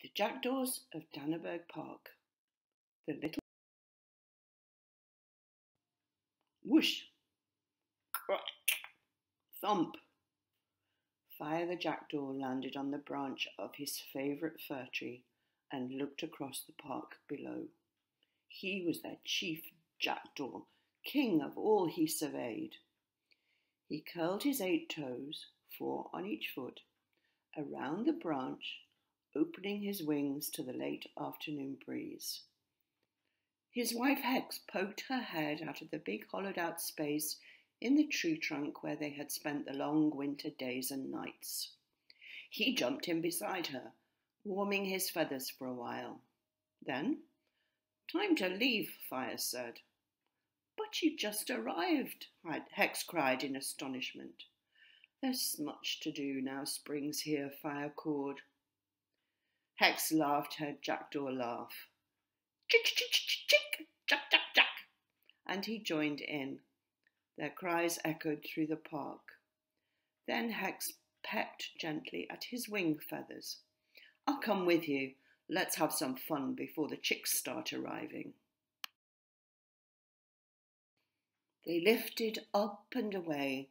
The Jackdaws of Danneberg Park. The little whoosh, crack, thump. Fire the jackdaw landed on the branch of his favourite fir tree and looked across the park below. He was their chief jackdaw, king of all he surveyed. He curled his 8 toes, 4 on each foot, around the branch, opening his wings to the late afternoon breeze. His wife Hex poked her head out of the big hollowed-out space in the tree trunk where they had spent the long winter days and nights. He jumped in beside her, warming his feathers for a while. Then, "Time to leave," Fire said. "But you just arrived," Hex cried in astonishment. "There's much to do now spring's here," Fire cawed. Hex laughed her jackdaw laugh. "Chick, chick, chick, chick, jack, jack, jack," and he joined in. Their cries echoed through the park. Then Hex pecked gently at his wing feathers. "I'll come with you. Let's have some fun before the chicks start arriving." They lifted up and away,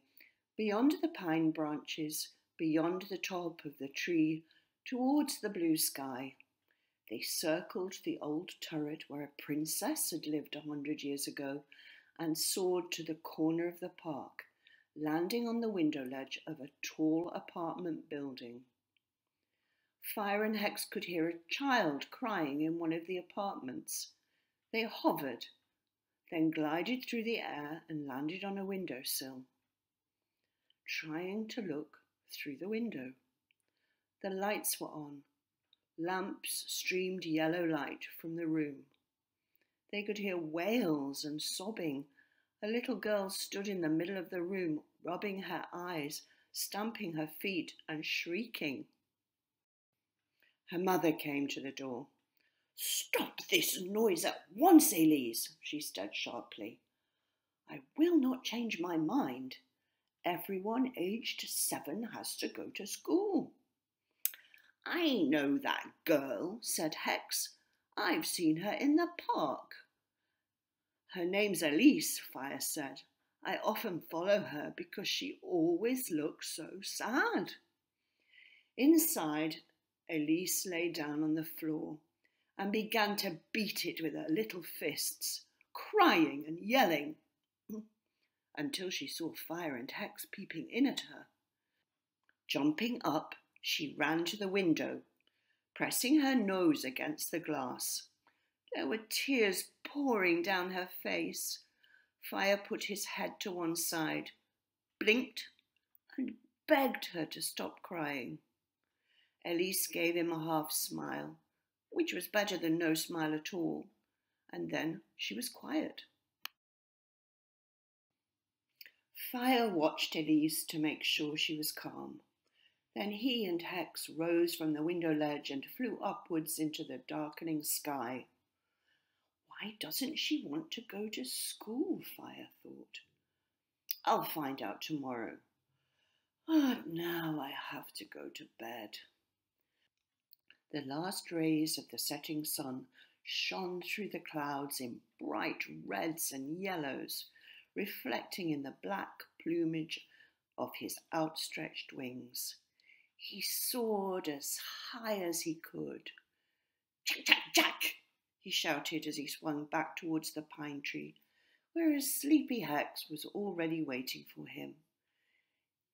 beyond the pine branches, beyond the top of the tree, towards the blue sky. They circled the old turret where a princess had lived 100 years ago and soared to the corner of the park, landing on the window ledge of a tall apartment building. Fire and Hex could hear a child crying in one of the apartments. They hovered, then glided through the air and landed on a windowsill. Trying to look through the window. The lights were on. Lamps streamed yellow light from the room. They could hear wails and sobbing. A little girl stood in the middle of the room, rubbing her eyes, stamping her feet and shrieking. Her mother came to the door. "Stop this noise at once, Elise," she said sharply. "I will not change my mind. Everyone aged 7 has to go to school." "I know that girl," said Hex. "I've seen her in the park." "Her name's Elise," Fire said. "I often follow her because she always looks so sad." Inside, Elise lay down on the floor and began to beat it with her little fists, crying and yelling, until she saw Fire and Hex peeping in at her. Jumping up, she ran to the window, pressing her nose against the glass. There were tears pouring down her face. Fire put his head to one side, blinked, and begged her to stop crying. Elise gave him a half smile, which was better than no smile at all, and then she was quiet. Fire watched Elise to make sure she was calm. Then he and Hex rose from the window ledge and flew upwards into the darkening sky. Why doesn't she want to go to school, Fire thought. I'll find out tomorrow. But now I have to go to bed. The last rays of the setting sun shone through the clouds in bright reds and yellows, reflecting in the black plumage of his outstretched wings. He soared as high as he could. "Jack, Jack, Jack!" he shouted as he swung back towards the pine tree, where his sleepy Hex was already waiting for him.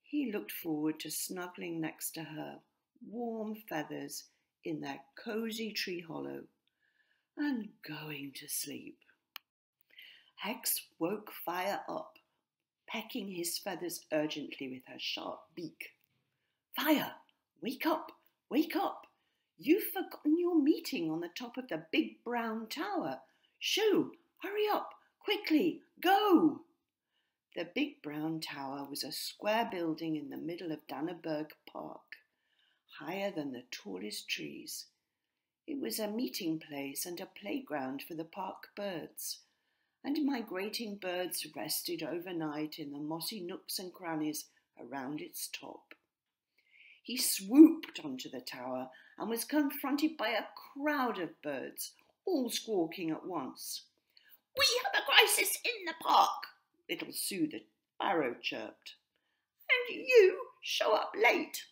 He looked forward to snuggling next to her, warm feathers in their cosy tree hollow, and going to sleep. Hex woke Fire up, pecking his feathers urgently with her sharp beak. "Fire, wake up, wake up! You've forgotten your meeting on the top of the big brown tower. Shoo, hurry up, quickly, go!" The big brown tower was a square building in the middle of Danneberg Park, higher than the tallest trees. It was a meeting place and a playground for the park birds, and migrating birds rested overnight in the mossy nooks and crannies around its top. he swooped onto the tower and was confronted by a crowd of birds, all squawking at once. "We have a crisis in the park," little Sue the sparrow chirped. "And you show up late."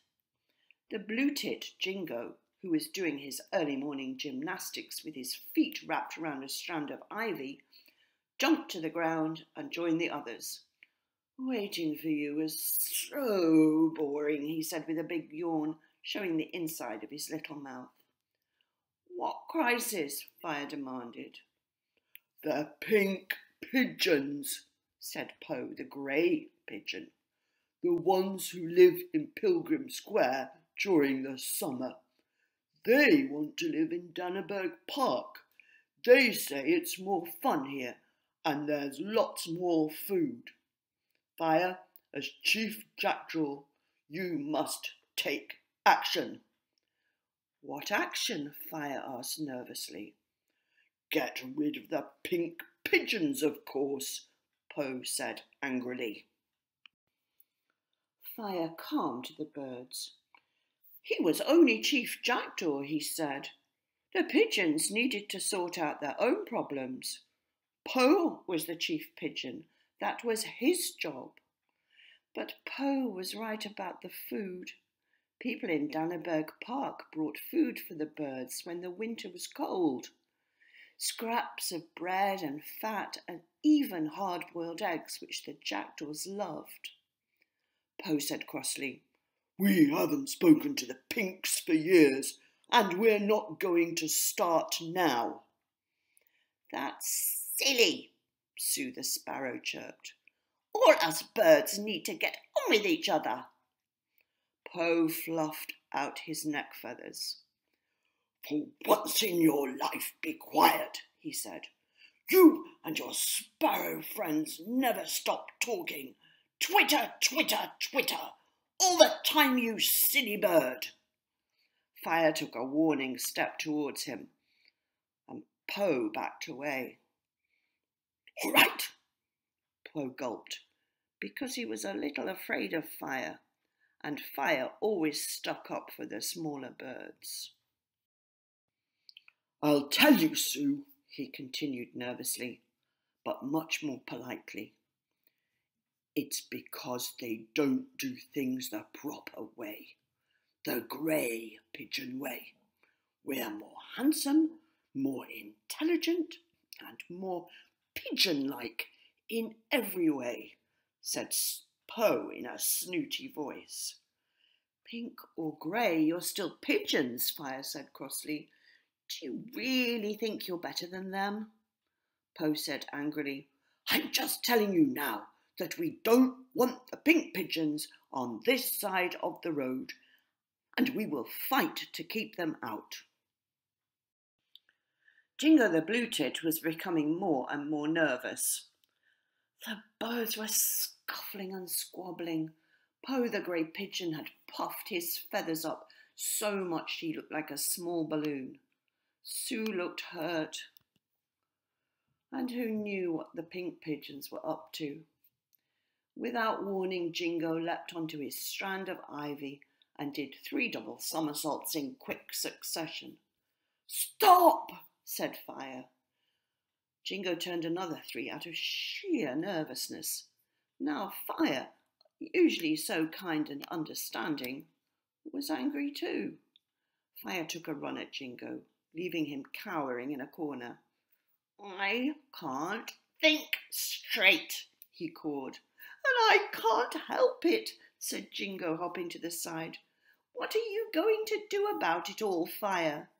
The blue-tit Jingo, who was doing his early morning gymnastics with his feet wrapped around a strand of ivy, jumped to the ground and joined the others. "Waiting for you was so boring," he said with a big yawn, showing the inside of his little mouth. "What crisis?" Fire demanded. "The pink pigeons," said Po, the grey pigeon. "The ones who live in Pilgrim Square during the summer. They want to live in Danneberg Park. They say it's more fun here and there's lots more food. Fire, as Chief Jackdaw, you must take action." "What action?" Fire asked nervously. "Get rid of the pink pigeons, of course," Po said angrily. Fire calmed the birds. "He was only Chief Jackdaw," he said. "The pigeons needed to sort out their own problems. Po was the chief pigeon. That was his job." But Po was right about the food. People in Danneberg Park brought food for the birds when the winter was cold. Scraps of bread and fat and even hard-boiled eggs, which the jackdaws loved. Po said crossly, "We haven't spoken to the pinks for years, and we're not going to start now." "That's silly," Sue the sparrow chirped. "All us birds need to get on with each other." Po fluffed out his neck feathers. "For once in your life, be quiet," he said. "You and your sparrow friends never stop talking. Twitter, twitter, twitter, all the time, you silly bird." Fire took a warning step towards him, and Po backed away. "All right," Po gulped, because he was a little afraid of Fire, and Fire always stuck up for the smaller birds. "I'll tell you, Sue," he continued nervously, but much more politely. "It's because they don't do things the proper way, the grey pigeon way. We're more handsome, more intelligent, and more pigeon-like in every way," said Po in a snooty voice. "Pink or grey, you're still pigeons," Fire said crossly. "Do you really think you're better than them?" Po said angrily, "I'm just telling you now that we don't want the pink pigeons on this side of the road, and we will fight to keep them out." Jingo the blue-tit was becoming more and more nervous. The birds were scuffling and squabbling. Po the grey pigeon had puffed his feathers up so much he looked like a small balloon. Sue looked hurt. And who knew what the pink pigeons were up to? Without warning, Jingo leapt onto his strand of ivy and did 3 double somersaults in quick succession. "Stop!" said Fire. Jingo turned another 3 out of sheer nervousness. Now Fire, usually so kind and understanding, was angry too. Fire took a run at Jingo, leaving him cowering in a corner. "I can't think straight," he cawed. "And I can't help it," said Jingo, hopping to the side. "What are you going to do about it all, Fire?"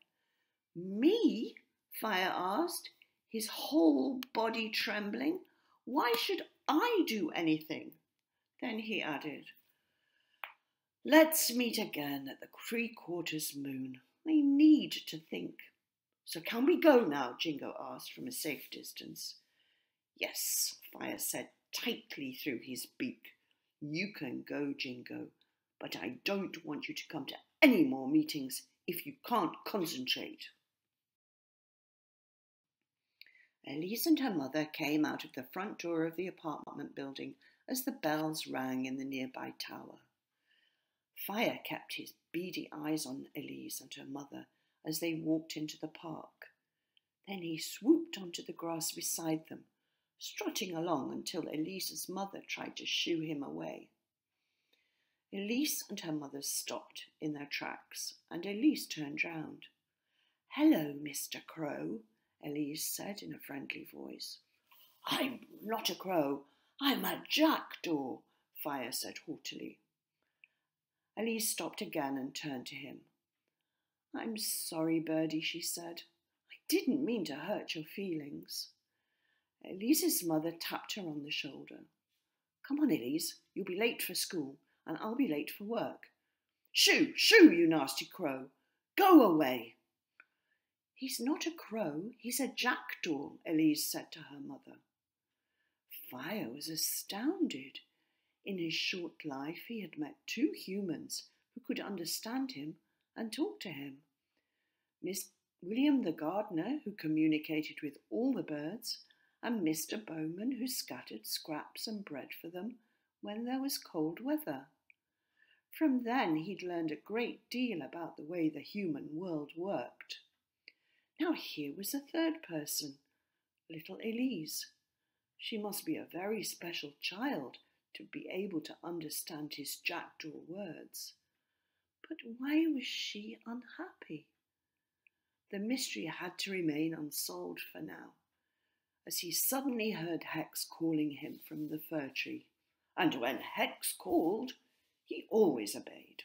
"Me?" Fire asked, his whole body trembling. "Why should I do anything?" Then he added, "Let's meet again at the 3/4 moon. I need to think." "So can we go now?" Jingo asked from a safe distance. "Yes," Fire said tightly through his beak. "You can go, Jingo, but I don't want you to come to any more meetings if you can't concentrate." Elise and her mother came out of the front door of the apartment building as the bells rang in the nearby tower. Fire kept his beady eyes on Elise and her mother as they walked into the park. Then he swooped onto the grass beside them, strutting along until Elise's mother tried to shoo him away. Elise and her mother stopped in their tracks, and Elise turned round. "Hello, Mr. Crow," Elise said in a friendly voice. "I'm not a crow, I'm a jackdaw," Fire said haughtily. Elise stopped again and turned to him. "I'm sorry, Birdie," she said. "I didn't mean to hurt your feelings." Elise's mother tapped her on the shoulder. "Come on, Elise, you'll be late for school, and I'll be late for work." "Shoo, shoo, you nasty crow! Go away!" "He's not a crow, he's a jackdaw," Elise said to her mother. Fire was astounded. In his short life he had met 2 humans who could understand him and talk to him. Miss William the gardener, who communicated with all the birds, and Mr. Bowman, who scattered scraps and bread for them when there was cold weather. From then he'd learned a great deal about the way the human world worked. Now here was a 3rd person, little Elise. She must be a very special child to be able to understand his jackdaw words. But why was she unhappy? The mystery had to remain unsolved for now, as he suddenly heard Hex calling him from the fir tree, and when Hex called, he always obeyed.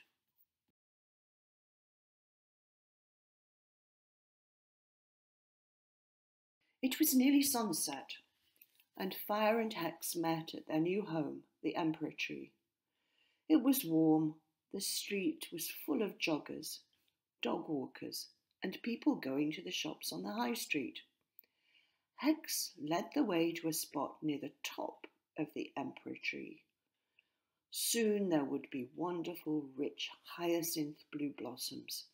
It was nearly sunset, and Fire and Hex met at their new home, the Emperor Tree. It was warm, the street was full of joggers, dog walkers, and people going to the shops on the high street. Hex led the way to a spot near the top of the Emperor Tree. Soon there would be wonderful, rich hyacinth blue blossoms.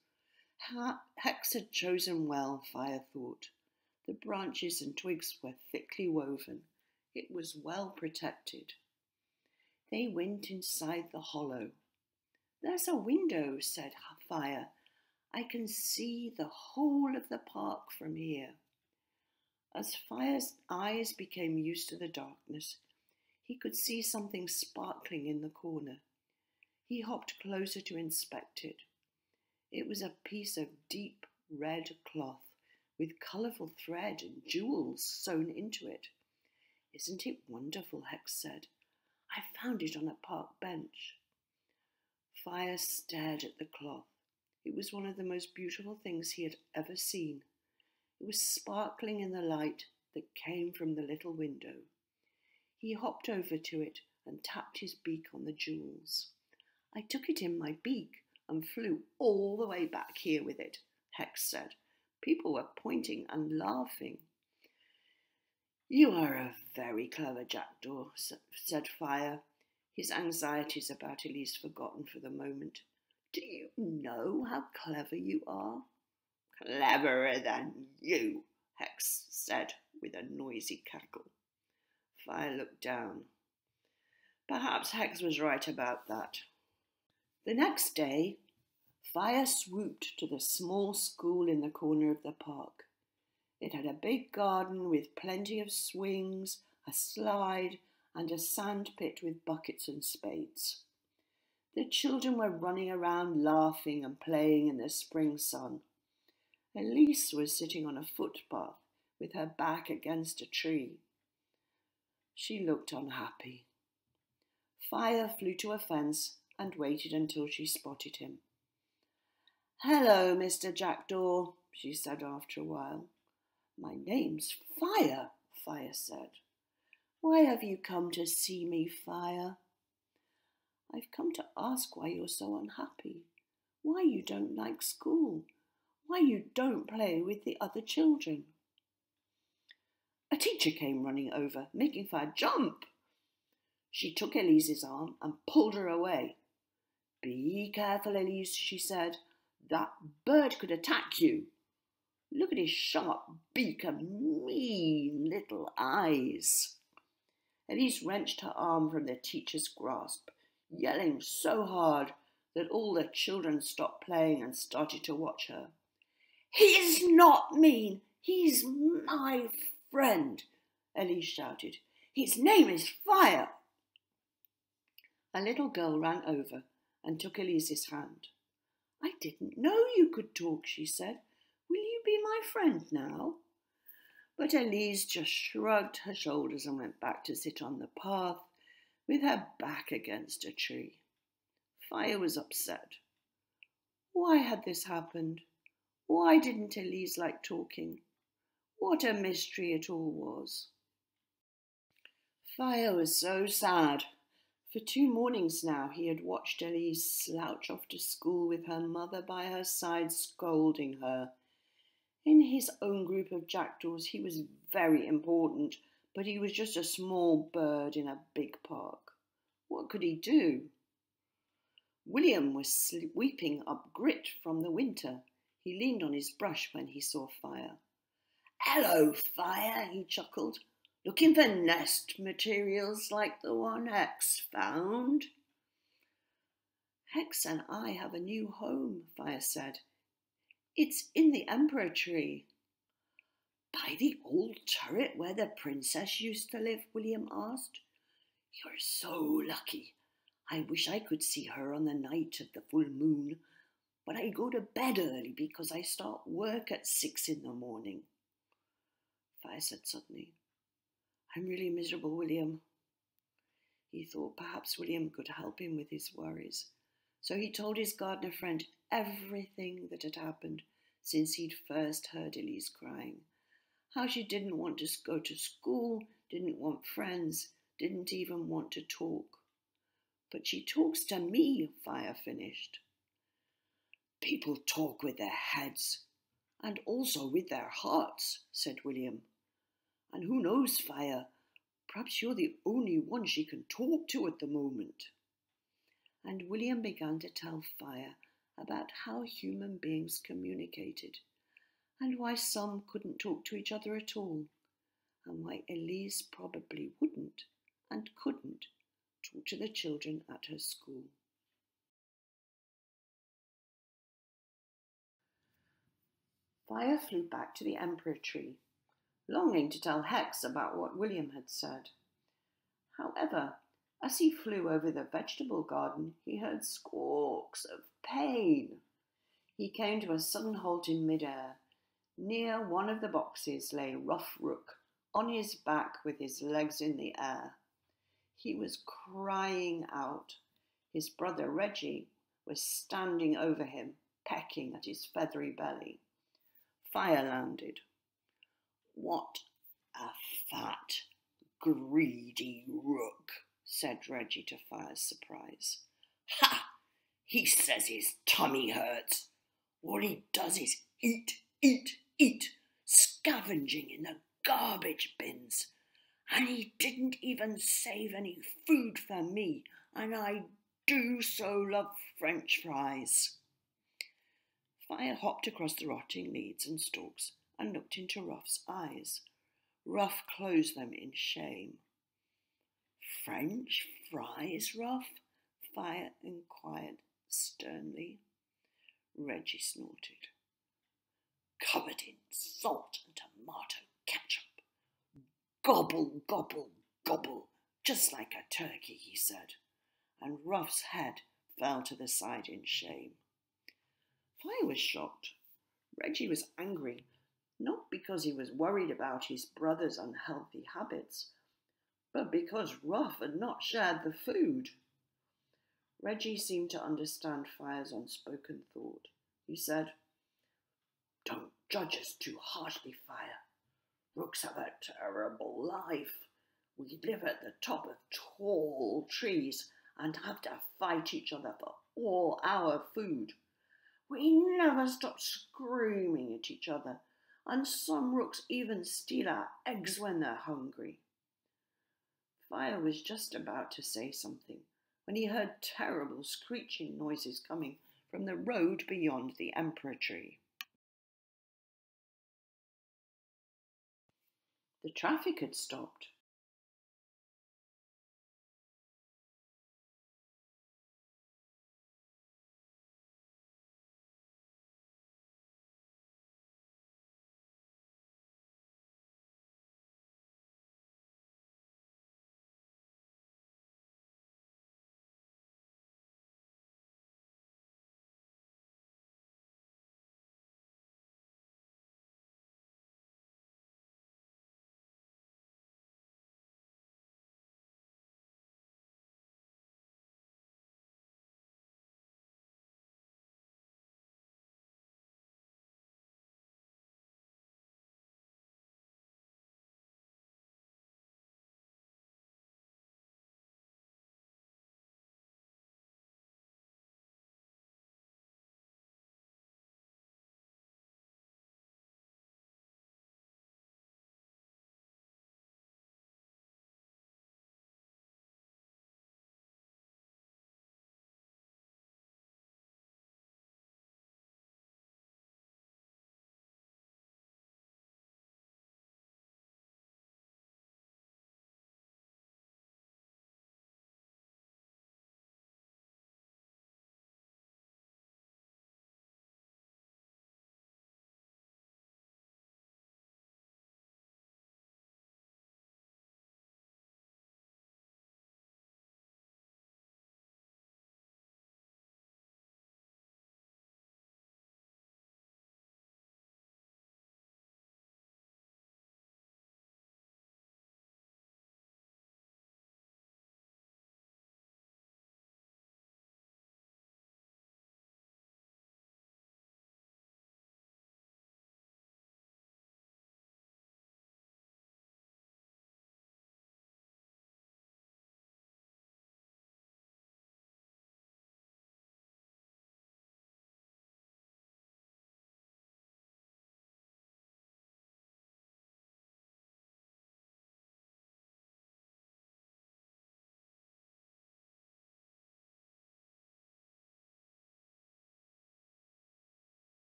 Hex had chosen well, Fire thought. The branches and twigs were thickly woven. It was well protected. They went inside the hollow. "There's a window," said Fire. "I can see the whole of the park from here." As Fire's eyes became used to the darkness, he could see something sparkling in the corner. He hopped closer to inspect it. It was a piece of deep red cloth with colourful thread and jewels sewn into it. "Isn't it wonderful?" Hex said. "I found it on a park bench." Fire stared at the cloth. It was one of the most beautiful things he had ever seen. It was sparkling in the light that came from the little window. He hopped over to it and tapped his beak on the jewels. "I took it in my beak and flew all the way back here with it," Hex said. People were pointing and laughing. "You are a very clever jackdaw," said Fire, his anxieties about Elise forgotten for the moment. "Do you know how clever you are?" "Cleverer than you," Hex said with a noisy cackle. Fire looked down. Perhaps Hex was right about that. The next day, Fire swooped to the small school in the corner of the park. It had a big garden with plenty of swings, a slide, and a sand pit with buckets and spades. The children were running around laughing and playing in the spring sun. Elise was sitting on a footpath with her back against a tree. She looked unhappy. Fire flew to a fence and waited until she spotted him. "Hello, Mr. Jackdaw," she said after a while. "My name's Fire," Fire said. "Why have you come to see me, Fire?" "I've come to ask why you're so unhappy, why you don't like school, why you don't play with the other children." A teacher came running over, making Fire jump. She took Elise's arm and pulled her away. "Be careful, Elise," she said. "That bird could attack you. Look at his sharp beak and mean little eyes." Elise wrenched her arm from the teacher's grasp, yelling so hard that all the children stopped playing and started to watch her. "He's not mean, he's my friend," Elise shouted. "His name is Fire." A little girl ran over and took Elise's hand. "I didn't know you could talk," she said. "Will you be my friend now?" But Elise just shrugged her shoulders and went back to sit on the path with her back against a tree. Fire was upset. Why had this happened? Why didn't Elise like talking? What a mystery it all was. Fire was so sad. For 2 mornings now he had watched Elise slouch off to school with her mother by her side scolding her. In his own group of jackdaws he was very important, but he was just a small bird in a big park. What could he do? William was sweeping up grit from the winter. He leaned on his brush when he saw Fire. "Hello, Fire," he chuckled. "Looking for nest materials like the one Hex found?" "Hex and I have a new home," Fire said. "It's in the emperor tree." "By the old turret where the princess used to live?" William asked. "You're so lucky. I wish I could see her on the night of the full moon, but I go to bed early because I start work at 6 in the morning." Fire said suddenly, "I'm really miserable, William." He thought perhaps William could help him with his worries, so he told his gardener friend everything that had happened since he'd first heard Elise crying. How she didn't want to go to school, didn't want friends, didn't even want to talk. "But she talks to me," Fire finished. "People talk with their heads and also with their hearts," said William. "And who knows, Fire, perhaps you're the only one she can talk to at the moment." And William began to tell Fire about how human beings communicated, and why some couldn't talk to each other at all, and why Elise probably wouldn't and couldn't talk to the children at her school. Fire flew back to the emperor tree, longing to tell Hex about what William had said. However, as he flew over the vegetable garden, he heard squawks of pain. He came to a sudden halt in midair. Near one of the boxes lay Rough Rook, on his back with his legs in the air. He was crying out. His brother Reggie was standing over him, pecking at his feathery belly. Fire landed. "What a fat, greedy rook," said Reggie to Fire's surprise. "Ha! He says his tummy hurts. All he does is eat, eat, eat, scavenging in the garbage bins. And he didn't even save any food for me, and I do so love French fries." Fire hopped across the rotting leaves and stalks and looked into Ruff's eyes. Ruff closed them in shame. "French fries, Ruff?" Fire inquired sternly. Reggie snorted. "Covered in salt and tomato ketchup. Gobble, gobble, gobble, just like a turkey," he said, and Ruff's head fell to the side in shame. Fire was shocked. Reggie was angry, not because he was worried about his brother's unhealthy habits, but because Ruff had not shared the food. Reggie seemed to understand Fire's unspoken thought. He said, "Don't judge us too harshly, Fire. Rooks have a terrible life. We live at the top of tall trees and have to fight each other for all our food. We never stop screaming at each other, and some rooks even steal our eggs when they're hungry." Fire was just about to say something when he heard terrible screeching noises coming from the road beyond the emperor tree. The traffic had stopped.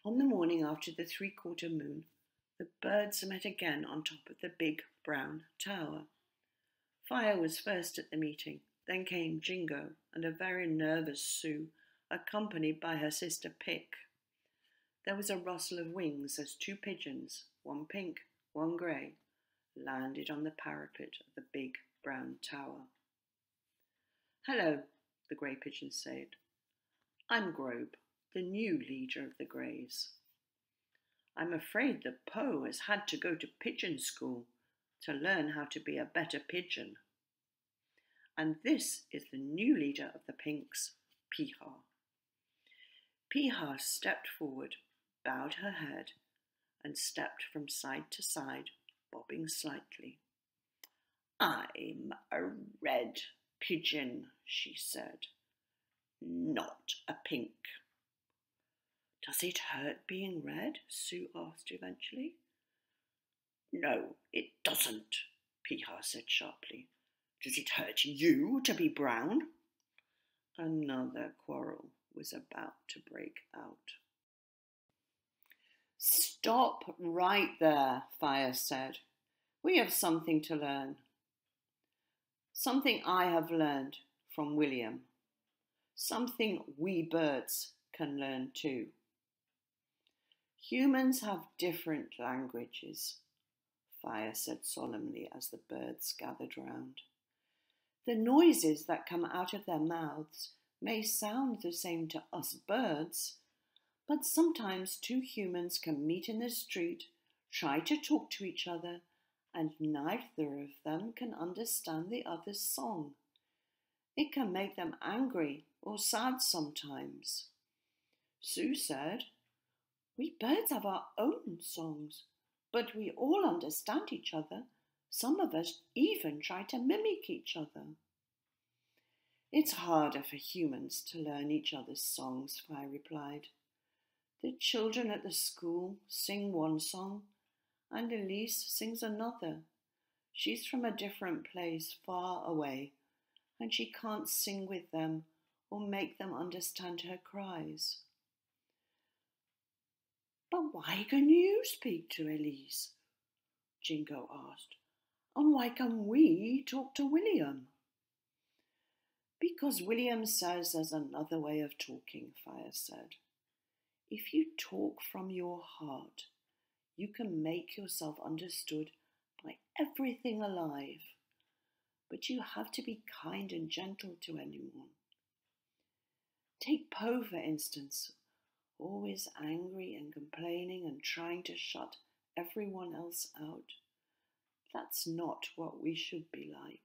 On the morning after the three-quarter moon, the birds met again on top of the big brown tower. Fire was first at the meeting, then came Jingo and a very nervous Sue, accompanied by her sister Pick. There was a rustle of wings as two pigeons, one pink, one grey, landed on the parapet of the big brown tower. "Hello," the grey pigeon said. "I'm Grobe, the new leader of the Greys. I'm afraid that Poe has had to go to pigeon school to learn how to be a better pigeon. And this is the new leader of the Pinks, Piha." Piha stepped forward, bowed her head, and stepped from side to side, bobbing slightly. "I'm a red pigeon," she said, "not a pink." "Does it hurt being red?" Sue asked eventually. "No, it doesn't," Piha said sharply. "Does it hurt you to be brown?" Another quarrel was about to break out. "Stop right there," Fire said. "We have something to learn. Something I have learned from William. Something we birds can learn too. Humans have different languages," Fire said solemnly as the birds gathered round. "The noises that come out of their mouths may sound the same to us birds, but sometimes two humans can meet in the street, try to talk to each other, and neither of them can understand the other's song. It can make them angry or sad sometimes." Sue said, "We birds have our own songs, but we all understand each other. Some of us even try to mimic each other." "It's harder for humans to learn each other's songs," Fire replied. "The children at the school sing one song, and Elise sings another. She's from a different place far away, and she can't sing with them or make them understand her cries." "But why can you speak to Elise?" Jingo asked. "And why can we talk to William?" "Because William says there's another way of talking," Fire said. "If you talk from your heart, you can make yourself understood by everything alive. But you have to be kind and gentle to anyone. Take Poe, for instance, always angry and complaining and trying to shut everyone else out. That's not what we should be like."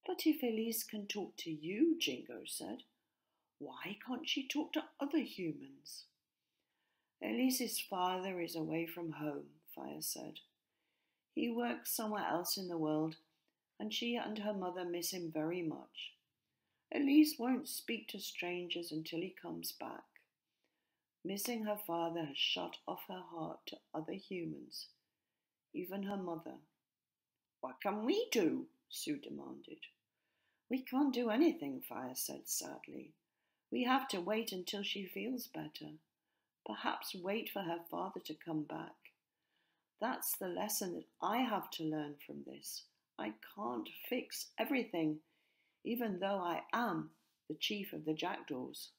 "But if Elise can talk to you," Jingo said, "why can't she talk to other humans?" "Elise's father is away from home," Fire said. "He works somewhere else in the world, and she and her mother miss him very much. Elise won't speak to strangers until he comes back. Missing her father has shut off her heart to other humans, even her mother." "What can we do?" Sue demanded. "We can't do anything," Fire said sadly. "We have to wait until she feels better. Perhaps wait for her father to come back. That's the lesson that I have to learn from this. I can't fix everything, even though I am the chief of the Jackdaws."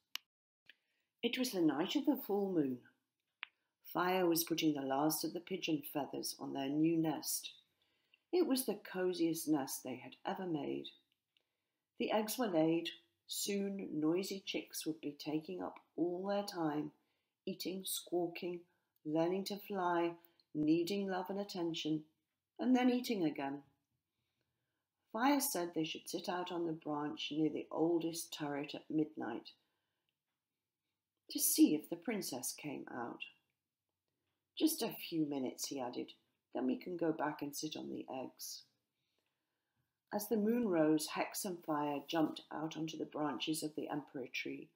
It was the night of the full moon. Fire was putting the last of the pigeon feathers on their new nest. It was the cosiest nest they had ever made. The eggs were laid. Soon noisy chicks would be taking up all their time, eating, squawking, learning to fly, needing love and attention, and then eating again. Fire said they should sit out on the branch near the oldest turret at midnight to see if the princess came out. "Just a few minutes," he added, "then we can go back and sit on the eggs." As the moon rose, Hex and Fire jumped out onto the branches of the emperor tree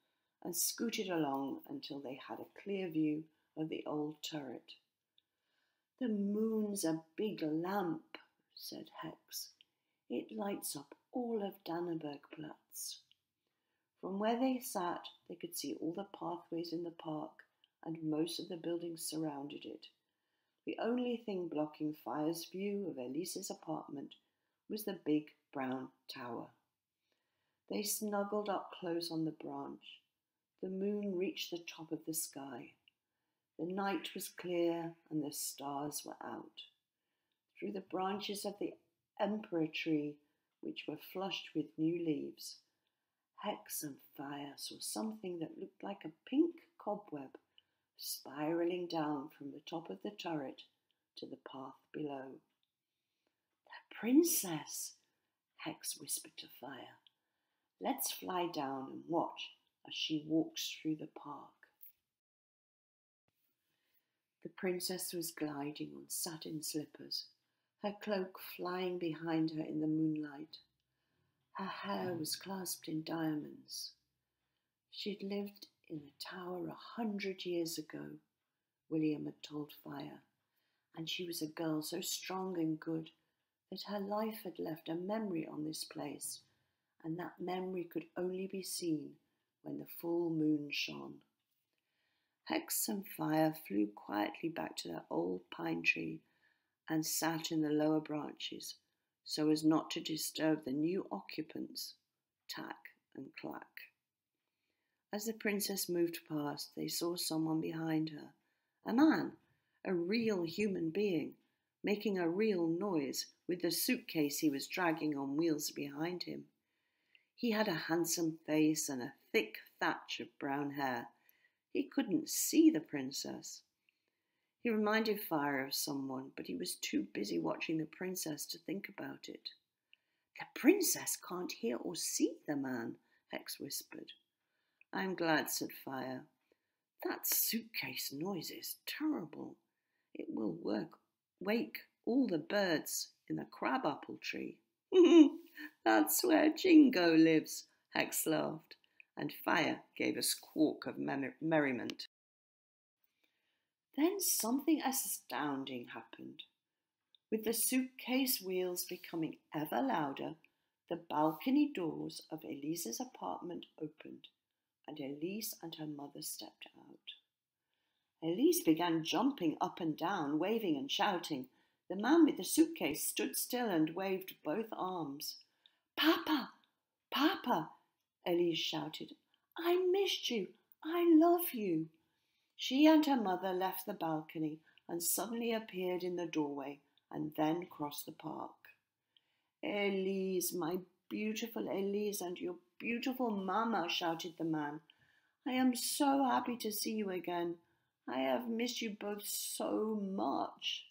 and scooted along until they had a clear view of the old turret. "The moon's a big lamp," said Hex. "It lights up all of Danneberg Platz. From where they sat, they could see all the pathways in the park, and most of the buildings surrounded it. The only thing blocking Fire's view of Elise's apartment was the big brown tower. They snuggled up close on the branch. The moon reached the top of the sky. The night was clear and the stars were out. Through the branches of the emperor tree, which were flushed with new leaves, Hex and Fire saw something that looked like a pink cobweb spiraling down from the top of the turret to the path below. "The princess," Hex whispered to Fire. "Let's fly down and watch as she walks through the park." The princess was gliding on satin slippers, her cloak flying behind her in the moonlight. Her hair was clasped in diamonds. She'd lived in the tower 100 years ago, William had told Fire, and she was a girl so strong and good that her life had left a memory on this place, and that memory could only be seen when the full moon shone. Hex and Fire flew quietly back to their old pine tree and sat in the lower branches so as not to disturb the new occupants, Tack and Clack. As the princess moved past, they saw someone behind her, a man, a real human being, making a real noise with the suitcase he was dragging on wheels behind him. He had a handsome face and a thick thatch of brown hair. He couldn't see the princess. He reminded Fire of someone, but he was too busy watching the princess to think about it. "The princess can't hear or see the man," Hex whispered. "I'm glad," said Fire. "That suitcase noise is terrible. It will wake all the birds in the crabapple tree." "That's where Jingo lives," Hex laughed, and Fire gave a squawk of merriment. Then something astounding happened. With the suitcase wheels becoming ever louder, the balcony doors of Elise's apartment opened, and Elise and her mother stepped out. Elise began jumping up and down, waving and shouting. The man with the suitcase stood still and waved both arms. "Papa! Papa!" Elise shouted. "I missed you. I love you." She and her mother left the balcony and suddenly appeared in the doorway and then crossed the park. "Elise, my beautiful Elise, and your beautiful mama," shouted the man. "I am so happy to see you again. I have missed you both so much."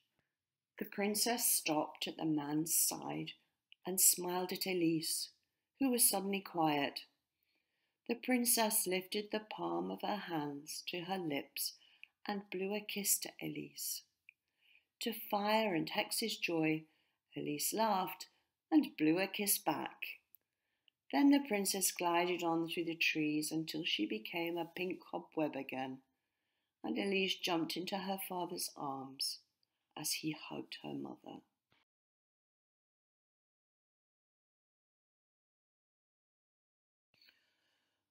The princess stopped at the man's side and smiled at Elise, who was suddenly quiet. The princess lifted the palm of her hands to her lips and blew a kiss to Elise. To Fire and Hex's joy, Elise laughed and blew a kiss back. Then the princess glided on through the trees until she became a pink cobweb again, and Elise jumped into her father's arms as he hugged her mother.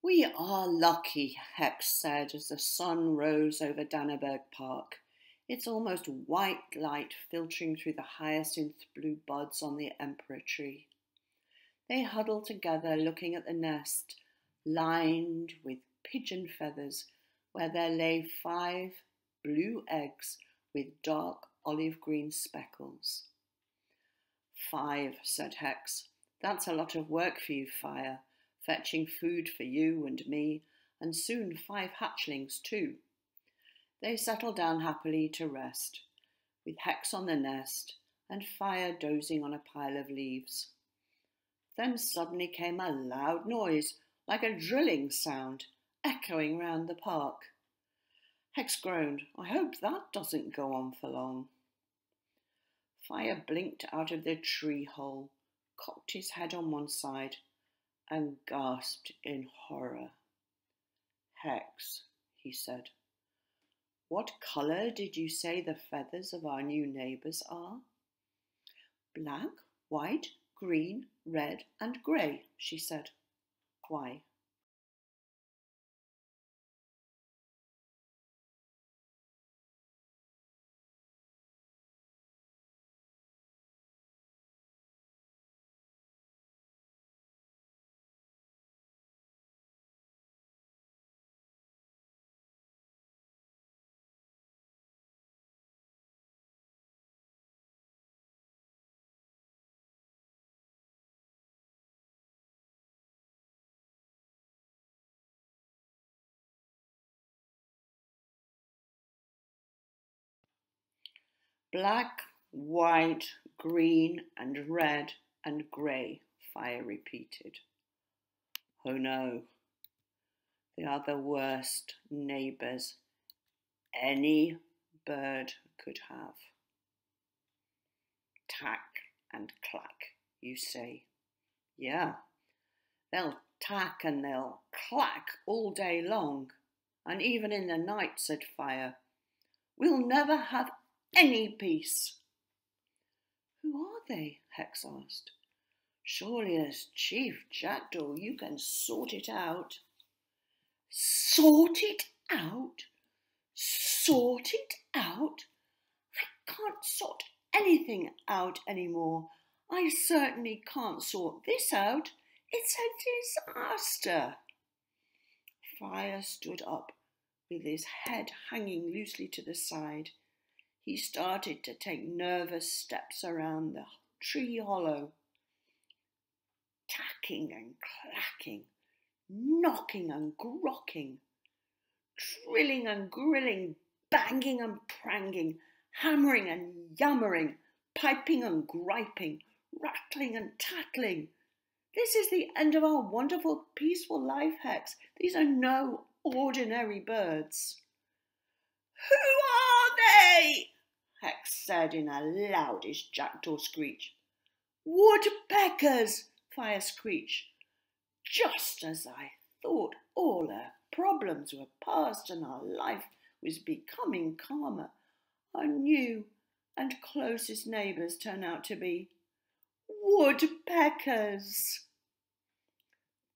"We are lucky," Hex said as the sun rose over Danneberg Park, its almost white light filtering through the hyacinth blue buds on the emperor tree. They huddled together looking at the nest, lined with pigeon feathers, where there lay 5 blue eggs with dark olive-green speckles. "5, said Hex. "That's a lot of work for you, Fire, fetching food for you and me, and soon 5 hatchlings too." They settled down happily to rest, with Hex on the nest and Fire dozing on a pile of leaves. Then suddenly came a loud noise, like a drilling sound, echoing round the park. Hex groaned. "I hope that doesn't go on for long." Fire blinked out of the tree hole, cocked his head on one side, and gasped in horror. "Hex," he said, "what colour did you say the feathers of our new neighbours are?" "Black, white, green, red and grey," she said. "Why?" Black, white, green, and red and grey, Fire repeated. Oh no, they are the worst neighbours any bird could have. Tack and clack, you say. Yeah, they'll tack and they'll clack all day long, and even in the night, said Fire. We'll never have any peace. Who are they? Hex asked. Surely as Chief Jackdaw you can sort it out. Sort it out? Sort it out? I can't sort anything out anymore. I certainly can't sort this out. It's a disaster. Fire stood up with his head hanging loosely to the side. He started to take nervous steps around the tree hollow, tacking and clacking, knocking and grocking, drilling and grilling, banging and pranging, hammering and yammering, piping and griping, rattling and tattling. This is the end of our wonderful, peaceful life, Hex. These are no ordinary birds. Who are they? Hex said in a loudish jackdaw screech. Woodpeckers, Fire screeched. Just as I thought all our problems were past and our life was becoming calmer, our new and closest neighbours turn out to be woodpeckers.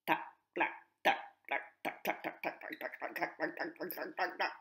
Tack, tack, tack, tack, tack, tack, tack, tack, tack, tack, tack, tack, tack, tack, tack, tack.